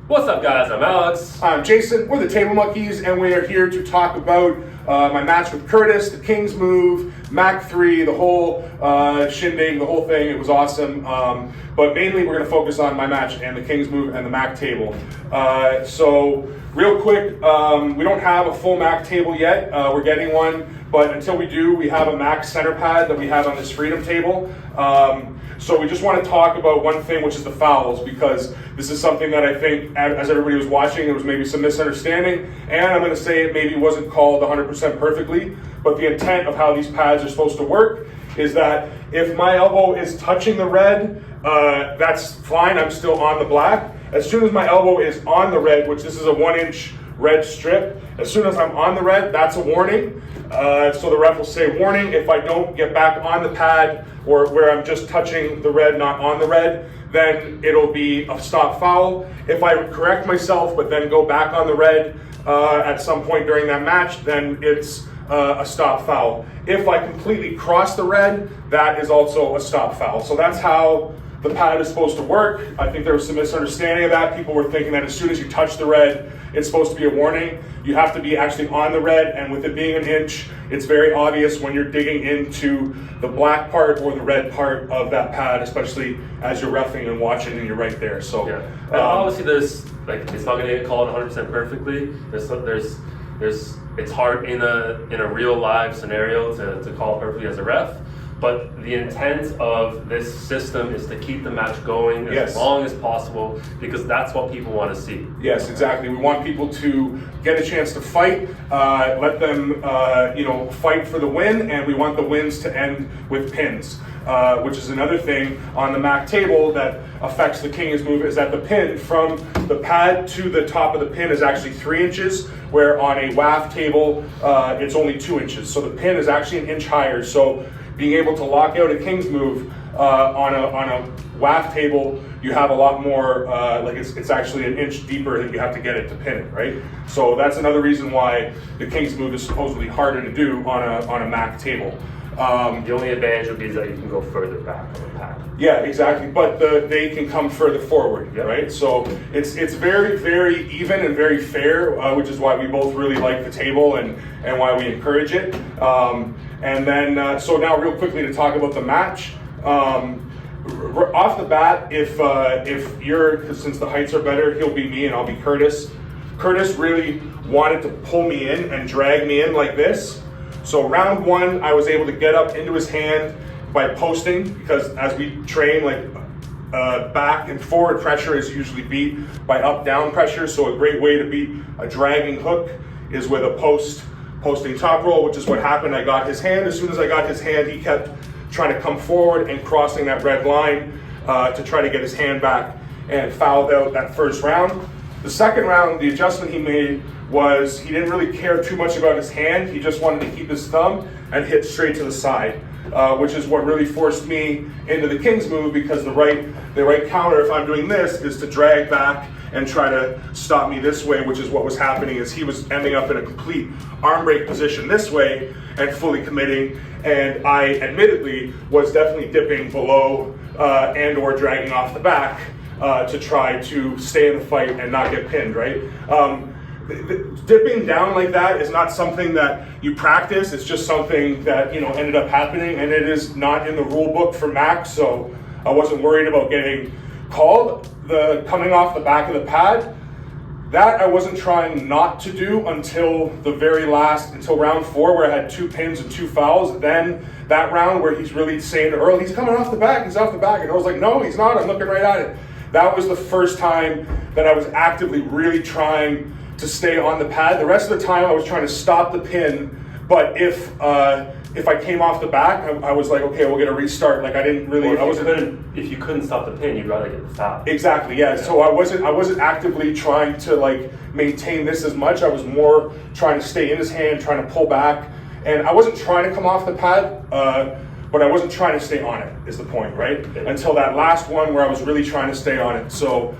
What's up, guys? I'm Alex. I'm Jason. We're the Table Monkeys, and we are here to talk about my match with Curtis, the King's Move, Mac 3, the whole shindig, the whole thing. It was awesome. But mainly, we're going to focus on my match and the King's Move and the Mac table. So, real quick, we don't have a full Mac table yet. We're getting one, but until we do, we have a Mac center pad that we have on this Freedom table. So we just want to talk about one thing, which is the fouls, because this is something that I think, as everybody was watching, there was maybe some misunderstanding, and I'm going to say it maybe wasn't called 100% perfectly, but the intent of how these pads are supposed to work is that if my elbow is touching the red, that's fine, I'm still on the black. As soon as my elbow is on the red, which this is a 1-inch red strip, as soon as I'm on the red, that's a warning. So the ref will say warning if I don't get back on the pad or where I'm just touching the red, not on the red, then it'll be a stop foul. If I correct myself but then go back on the red at some point during that match, then it's a stop foul. If I completely cross the red, that is also a stop foul. So that's how the pad is supposed to work. I think there was some misunderstanding of that. People were thinking that as soon as you touch the red, it's supposed to be a warning. You have to be actually on the red, and with it being an inch, it's very obvious when you're digging into the black part or the red part of that pad, especially as you're reffing and watching and you're right there. So yeah. And obviously there's, like, it's not going to get called 100% perfectly. There's it's hard in a real live scenario to call perfectly as a ref. But the intent of this system is to keep the match going as long as possible, because that's what people want to see. Yes, exactly. We want people to get a chance to fight, let them fight for the win, and we want the wins to end with pins, which is another thing on the Mac table that affects the King's Move, is that the pin from the pad to the top of the pin is actually 3 inches, where on a WAF table it's only 2 inches. So the pin is actually an inch higher. So being able to lock out a King's Move on a WAF table, you have a lot more, it's actually an inch deeper that you have to get it to pin it, right? So that's another reason why the King's Move is supposedly harder to do on a Mac table. The only advantage would be that you can go further back on the pad. Yeah, exactly. But they can come further forward, right? So it's very, very even and very fair, which is why we both really like the table and why we encourage it. And then, so now real quickly to talk about the match. Off the bat, if since the heights are better, he'll be me and I'll be Curtis. Curtis really wanted to pull me in and drag me in like this. So round one, I was able to get up into his hand by posting, because as we train, back and forward pressure is usually beat by up-down pressure. So a great way to beat a dragging hook is with a posting top roll, which is what happened. I got his hand. As soon as I got his hand, he kept trying to come forward and crossing that red line to try to get his hand back, and fouled out that first round. The second round, the adjustment he made was he didn't really care too much about his hand. He just wanted to keep his thumb and hit straight to the side, which is what really forced me into the King's Move, because the right counter, if I'm doing this, is to drag back and try to stop me this way, which is what was happening, is he was ending up in a complete arm break position this way and fully committing, and I admittedly was definitely dipping below and or dragging off the back to try to stay in the fight and not get pinned, right? Dipping down like that is not something that you practice. It's just something that ended up happening, and it is not in the rule book for Mac, so I wasn't worried about getting called. The coming off the back of the pad, that I wasn't trying not to do until until round 4, where I had 2 pins and 2 fouls. Then that round where he's really saying to Earl, he's coming off the back, he's off the back, and I was like, no, he's not, I'm looking right at it. That was the first time that I was actively really trying to stay on the pad. The rest of the time I was trying to stop the pin, but if I came off the back, I was like, okay, we'll get a restart. Like I didn't really. If you couldn't stop the pin, you'd rather get the foul. Exactly, yeah. So I wasn't actively trying to maintain this as much. I was more trying to stay in his hand, trying to pull back, and I wasn't trying to come off the pad, but I wasn't trying to stay on it. Is the point, right? Okay. Until that last one where I was really trying to stay on it. So.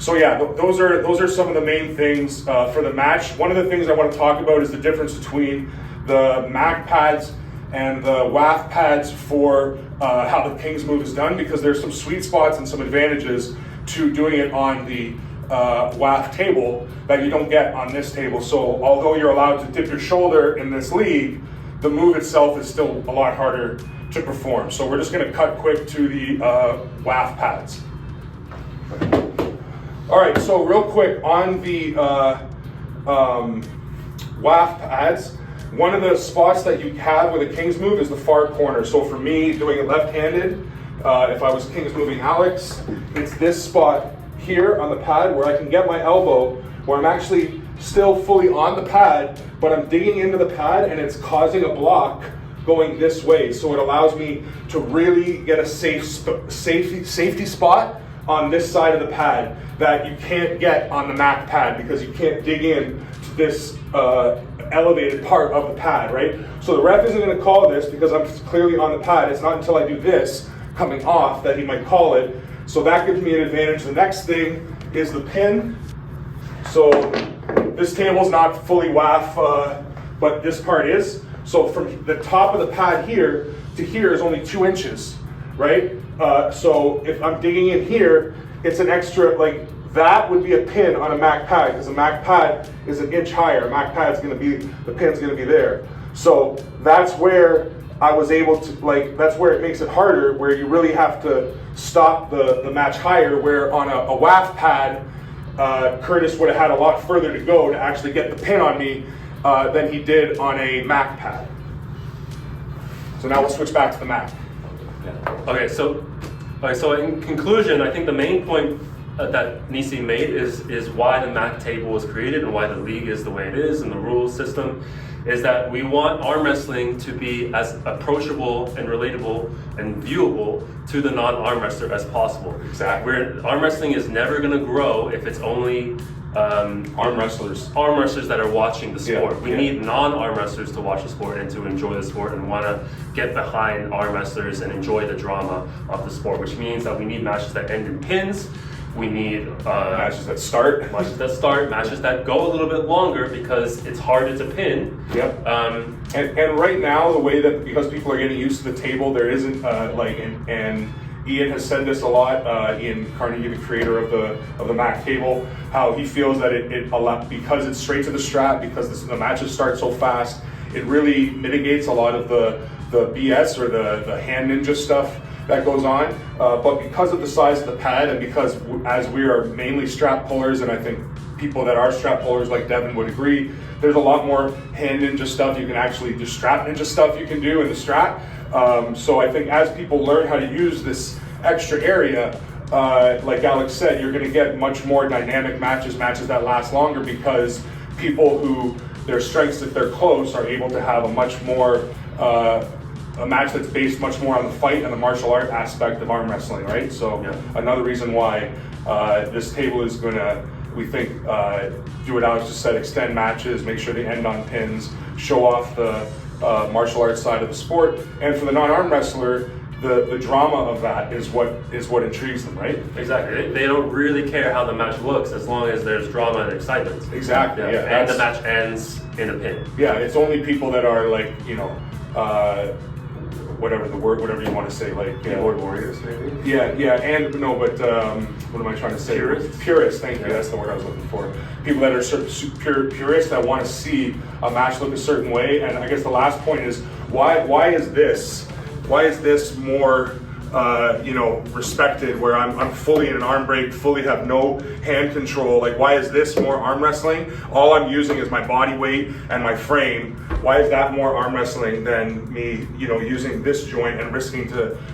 So yeah, those are some of the main things for the match. One of the things I want to talk about is the difference between the Mac pads and the WAF pads for how the King's move is done, because there's some sweet spots and some advantages to doing it on the WAF table that you don't get on this table. So although you're allowed to dip your shoulder in this league, the move itself is still a lot harder to perform. So we're just going to cut quick to the WAF pads. All right, so real quick on the WAF pads, one of the spots that you have with a King's move is the far corner. So for me, doing it left-handed, if I was King's moving Alex, it's this spot here on the pad where I can get my elbow, where I'm actually still fully on the pad, but I'm digging into the pad and it's causing a block going this way. So it allows me to really get a safety spot on this side of the pad that you can't get on the Mac pad, because you can't dig in to this elevated part of the pad, right? So the ref isn't going to call this because I'm clearly on the pad. It's not until I do this coming off that he might call it. So that gives me an advantage. The next thing is the pin. So this table's not fully WAF, but this part is. So from the top of the pad here to here is only 2 inches, right? So if I'm digging in here, it's an extra, like that would be a pin on a Mac pad, because a Mac pad is an inch higher. A Mac pad's gonna be, the pin's gonna be there. So that's where I was able to, like, that's where it makes it harder, where you really have to stop the match higher, where on a WAF pad, Curtis would have had a lot further to go to actually get the pin on me than he did on a Mac pad. So now we'll switch back to the Mac. Okay, so in conclusion, I think the main point that Nisi made is why the Mac table was created and why the league is the way it is and the rules system is that we want arm wrestling to be as approachable and relatable and viewable to the non-arm wrestler as possible. Exactly. Arm wrestling is never going to grow if it's only arm wrestlers that are watching the sport. Yeah, we need non-arm wrestlers to watch the sport and to enjoy the sport and want to get behind arm wrestlers and enjoy the drama of the sport, which means that we need matches that end in pins. We need matches that start, matches that go a little bit longer because it's harder to pin. Yep. And right now, the way that, because people are getting used to the table, there isn't and Ian has said this a lot. Ian Carnegie, the creator of the Mac table, how he feels that it because it's straight to the strap, because the matches start so fast, it really mitigates a lot of the BS or the hand ninja stuff that goes on, but because of the size of the pad and because as we are mainly strap pullers, and I think people that are strap pullers like Devin would agree, there's a lot more hand ninja stuff you can actually do, strap ninja stuff you can do in the strap. So I think as people learn how to use this extra area, like Alex said, you're going to get much more dynamic matches that last longer, because people who their strengths, if they're close, are able to have a much more a match that's based much more on the fight and the martial art aspect of arm wrestling, right? So another reason why this table is going to, we think, do what Alex just said, extend matches, make sure they end on pins, show off the martial arts side of the sport, and for the non-arm wrestler, the drama of that is what intrigues them, right? Exactly. They don't really care how the match looks as long as there's drama and excitement. Exactly. Yeah. And the match ends in a pin. Yeah, it's only people that are like, whatever you want to say, like keyboard warriors, maybe. Yeah, and no, but what am I trying to say? Purists. Thank you. That's the word I was looking for. People that are purists that want to see a match look a certain way. And I guess the last point is why is this more respected, where I'm fully in an arm break, fully have no hand control? Like, why is this more arm wrestling? All I'm using is my body weight and my frame. Why is that more arm wrestling than me, using this joint and risking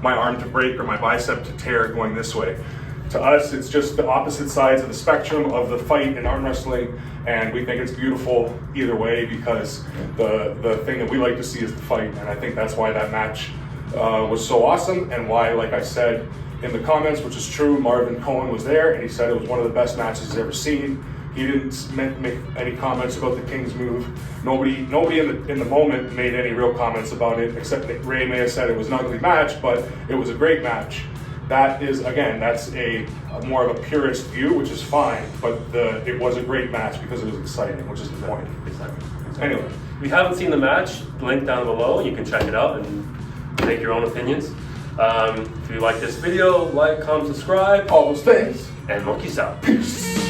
my arm to break or my bicep to tear going this way? To us, it's just the opposite sides of the spectrum of the fight in arm wrestling, and we think it's beautiful either way, because the thing that we like to see is the fight, and I think that's why that match was so awesome, and why, like I said in the comments, which is true, Marvin Cohen was there, and he said it was one of the best matches he's ever seen. He didn't make any comments about the King's move. Nobody in the moment made any real comments about it, except that Ray may have said it was an ugly match, but it was a great match. That is, again, that's a more of a purist view, which is fine, but it was a great match because it was exciting, which is the point. Exactly. Anyway. If you haven't seen the match, link down below. You can check it out and make your own opinions. If you like this video, like, comment, subscribe. All those things. And monkeys out. Peace.